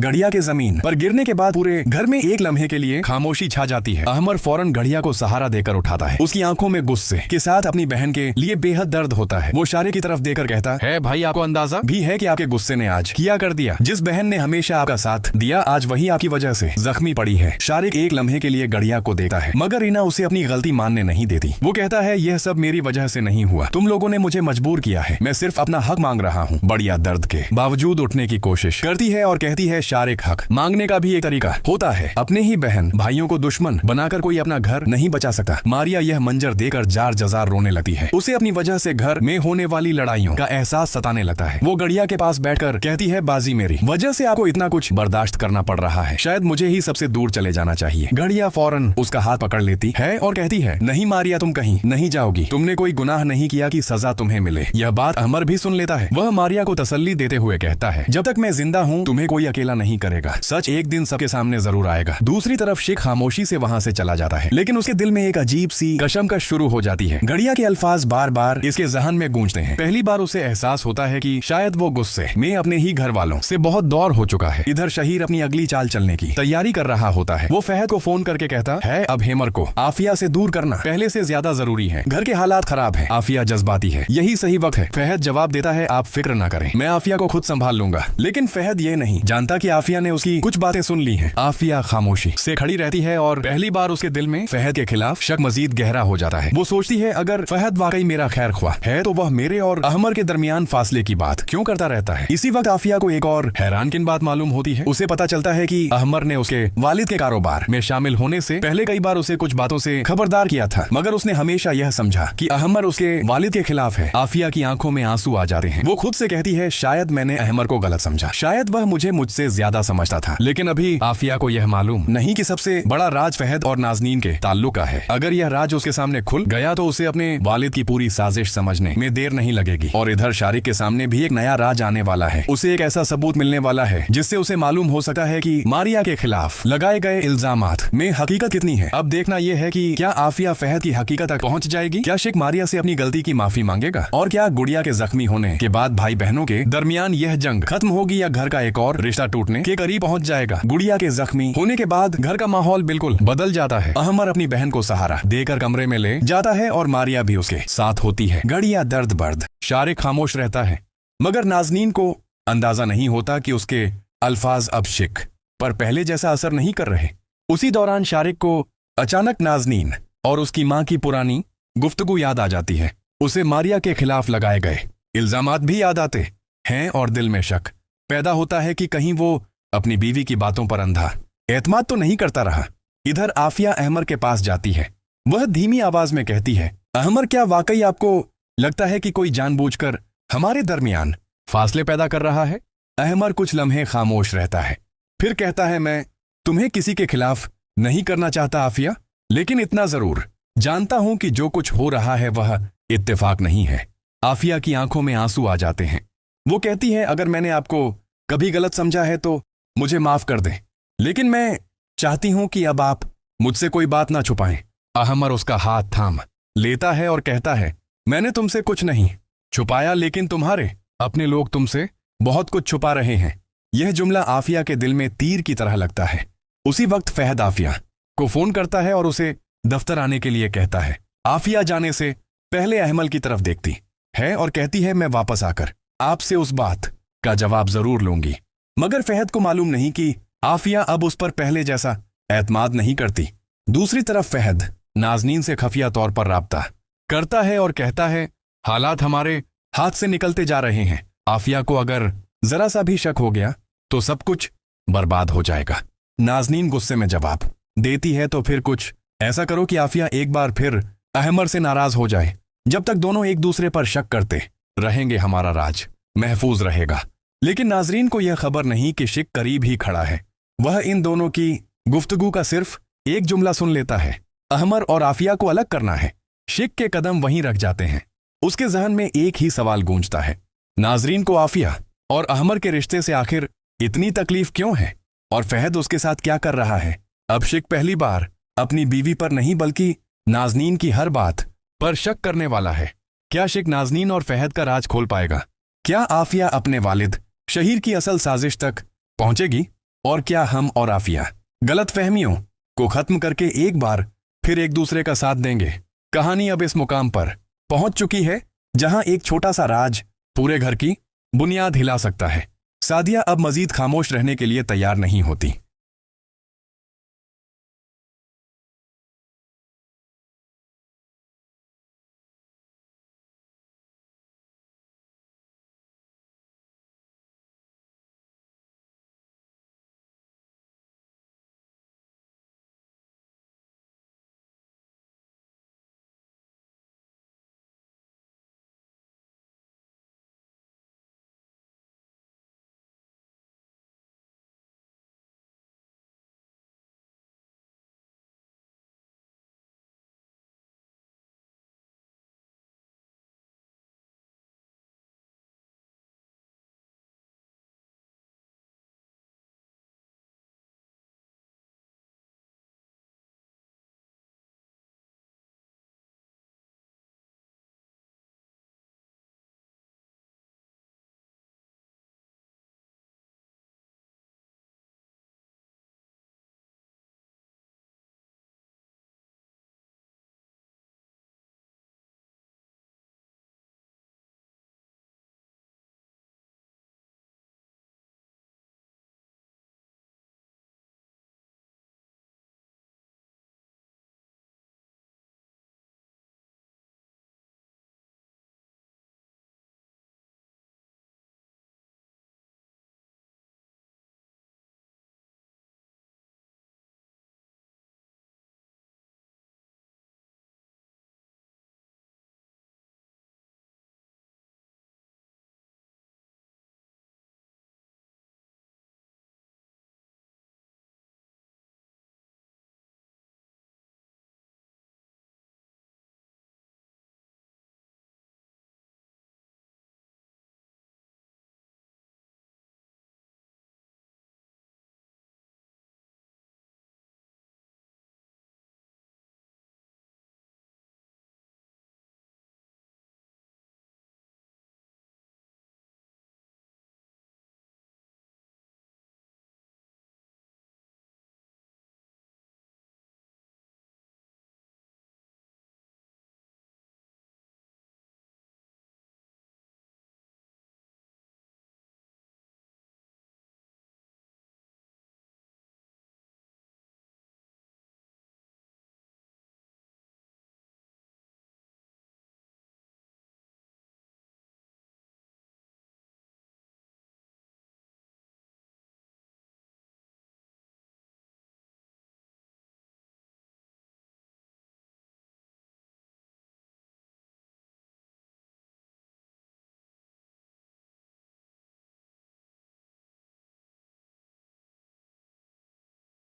घड़िया के जमीन पर गिरने के बाद पूरे घर में एक लम्हे के लिए खामोशी छा जाती है। अहमर फौरन घड़िया को सहारा देकर उठाता है। उसकी आंखों में गुस्से के साथ अपनी बहन के लिए बेहद दर्द होता है। वो शारिक की तरफ देकर कहता है, भाई आपको अंदाजा भी है कि आपके गुस्से ने आज किया कर दिया। जिस बहन ने हमेशा आपका साथ दिया आज वही आपकी वजह से जख्मी पड़ी है। शारिक एक लम्हे के लिए घड़िया को देखता है मगर रीना उसे अपनी गलती मानने नहीं देती। वो कहता है, यह सब मेरी वजह से नहीं हुआ, तुम लोगों ने मुझे मजबूर किया है, मैं सिर्फ अपना हक मांग रहा हूँ। बढ़िया दर्द के बावजूद उठने की कोशिश करती है और कहती है, शारिक हक मांगने का भी एक तरीका होता है। अपने ही बहन भाइयों को दुश्मन बनाकर कोई अपना घर नहीं बचा सकता। मारिया यह मंजर देखकर जार जजार रोने लगती है। उसे अपनी वजह से घर में होने वाली लड़ाइयों का एहसास सताने लगता है। वो घड़िया के पास बैठकर कहती है, बाजी मेरी वजह से आपको इतना कुछ बर्दाश्त करना पड़ रहा है, शायद मुझे ही सबसे दूर चले जाना चाहिए। घड़िया फौरन उसका हाथ पकड़ लेती है और कहती है, नहीं मारिया, तुम कहीं नहीं जाओगी, तुमने कोई गुनाह नहीं किया कि सजा तुम्हें मिले। यह बात अमर भी सुन लेता है। वह मारिया को तसल्ली देते हुए कहता है, जब तक मैं जिंदा हूँ तुम्हें कोई अकेला नहीं करेगा, सच एक दिन सबके सामने जरूर आएगा। दूसरी तरफ शेख खामोशी से वहाँ से चला जाता है, लेकिन उसके दिल में एक अजीब सी कशमकश शुरू हो जाती है। घड़िया के अल्फाज बार बार इसके जहन में गूंजते हैं। पहली बार उसे एहसास होता है कि शायद वो गुस्से में अपने ही घर वालों से बहुत दौर हो चुका है। इधर शहीर अपनी अगली चाल चलने की तैयारी कर रहा होता है। वो फहद को फोन करके कहता है, अब हेमर को आफिया से दूर करना पहले से ज्यादा जरूरी है, घर के हालात खराब है, आफिया जज्बाती है, यही सही वक्त है। फहद जवाब देता है, आप फिक्र न करें, मैं आफिया को खुद संभाल लूंगा। लेकिन फहद ये नहीं जानता कि आफिया ने उसकी कुछ बातें सुन ली हैं। आफिया खामोशी से खड़ी रहती है और पहली बार उसके दिल में फहद के खिलाफ शक मजीद गहरा हो जाता है। वो सोचती है, अगर फहद वाकई मेरा खैर ख्वाह है तो वह मेरे और अहमर के दरमियान फासले की बात क्यों करता रहता है। इसी वक्त आफिया को एक और हैरानकिन बात मालूम होती है। उसे पता चलता है कि अहमर ने उसके वालिद के कारोबार में शामिल होने से पहले कई बार उसे कुछ बातों से खबरदार किया था, मगर उसने हमेशा यह समझा कि अहमर उसके वालिद के खिलाफ है। आफिया की आंखों में आंसू आ जाते हैं। वो खुद से कहती है, शायद मैंने अहमर को गलत समझा, शायद वह मुझसे ज्यादा समझता था। लेकिन अभी आफिया को यह मालूम नहीं कि सबसे बड़ा राज फहद और नाजनीन के ताल्लुक का है। अगर यह राज उसके सामने खुल गया तो उसे अपने वालिद की पूरी साजिश समझने में देर नहीं लगेगी। और इधर शारिक के सामने भी एक नया राज आने वाला है। उसे एक ऐसा सबूत मिलने वाला है जिससे उसे मालूम हो सकता है कि मारिया के खिलाफ लगाए गए इल्जामात में हकीकत कितनी है। अब देखना यह है कि क्या आफिया फहद की हकीकत तक पहुंच जाएगी, क्या शेख मारिया से अपनी गलती की माफी मांगेगा, और क्या गुड़िया के जख्मी होने के बाद भाई बहनों के दरमियान यह जंग खत्म होगी या घर का एक और रिश्ता टूटने के करीब पहुंच जाएगा। गुड़िया के जख्मी होने के बाद घर का माहौल बिल्कुल बदल जाता है। अहमर अपनी बहन को सहारा देकर कमरे में ले जाता है और मारिया भी उसके साथ होती है। घड़िया दर्द बर्द शारिक खामोश रहता है, मगर नाजनीन को अंदाजा नहीं होता कि उसके अल्फाज अब शेख पर पहले जैसा असर नहीं कर रहे। उसी दौरान शारिक को अचानक नाजनीन और उसकी माँ की पुरानी गुफ्तगू याद आ जाती है। उसे मारिया के खिलाफ लगाए गए इल्जामात भी याद आते हैं और दिल में शक पैदा होता है कि कहीं वो अपनी बीवी की बातों पर अंधा एतमाद तो नहीं करता रहा। इधर आफिया अहमर के पास जाती है। वह धीमी आवाज में कहती है, अहमर, क्या वाकई आपको लगता है कि कोई जानबूझकर हमारे दरमियान फासले पैदा कर रहा है? अहमर कुछ लम्हे खामोश रहता है, फिर कहता है, मैं तुम्हें किसी के खिलाफ नहीं करना चाहता आफिया, लेकिन इतना जरूर जानता हूं कि जो कुछ हो रहा है वह इत्तेफाक नहीं है। आफिया की आंखों में आंसू आ जाते हैं। वो कहती है, अगर मैंने आपको कभी गलत समझा है तो मुझे माफ कर दें, लेकिन मैं चाहती हूं कि अब आप मुझसे कोई बात ना छुपाएं। अहमर उसका हाथ थाम लेता है और कहता है, मैंने तुमसे कुछ नहीं छुपाया, लेकिन तुम्हारे अपने लोग तुमसे बहुत कुछ छुपा रहे हैं। यह जुमला आफिया के दिल में तीर की तरह लगता है। उसी वक्त फहद आफिया को फोन करता है और उसे दफ्तर आने के लिए कहता है। आफिया जाने से पहले अहमल की तरफ देखती है और कहती है, मैं वापस आकर आपसे उस बात का जवाब जरूर लूंगी। मगर फहद को मालूम नहीं कि आफिया अब उस पर पहले जैसा एतमाद नहीं करती। दूसरी तरफ फहद नाजनीन से खुफिया तौर पर राब्ता करता है और कहता है, हालात हमारे हाथ से निकलते जा रहे हैं। आफिया को अगर जरा सा भी शक हो गया तो सब कुछ बर्बाद हो जाएगा। नाजनीन गुस्से में जवाब देती है, तो फिर कुछ ऐसा करो कि आफिया एक बार फिर अहमर से नाराज हो जाए। जब तक दोनों एक दूसरे पर शक करते रहेंगे हमारा राज महफूज रहेगा। लेकिन नाजरीन को यह खबर नहीं कि शिक करीब ही खड़ा है। वह इन दोनों की गुफ्तगू का सिर्फ एक जुमला सुन लेता है, अहमर और आफिया को अलग करना है। शिक के कदम वहीं रख जाते हैं। उसके जहन में एक ही सवाल गूंजता है, नाजरीन को आफिया और अहमर के रिश्ते से आखिर इतनी तकलीफ क्यों है, और फहद उसके साथ क्या कर रहा है? अब शिक पहली बार अपनी बीवी पर नहीं बल्कि नाजनीन की हर बात पर शक करने वाला है। क्या शिक नाजनीन और फहद का राज खोल पाएगा? क्या आफिया अपने वालिद शहीर की असल साजिश तक पहुंचेगी? और क्या हम और आफिया गलत फहमियों को खत्म करके एक बार फिर एक दूसरे का साथ देंगे। कहानी अब इस मुकाम पर पहुंच चुकी है जहां एक छोटा सा राज पूरे घर की बुनियाद हिला सकता है। सादिया अब मजीद खामोश रहने के लिए तैयार नहीं होती।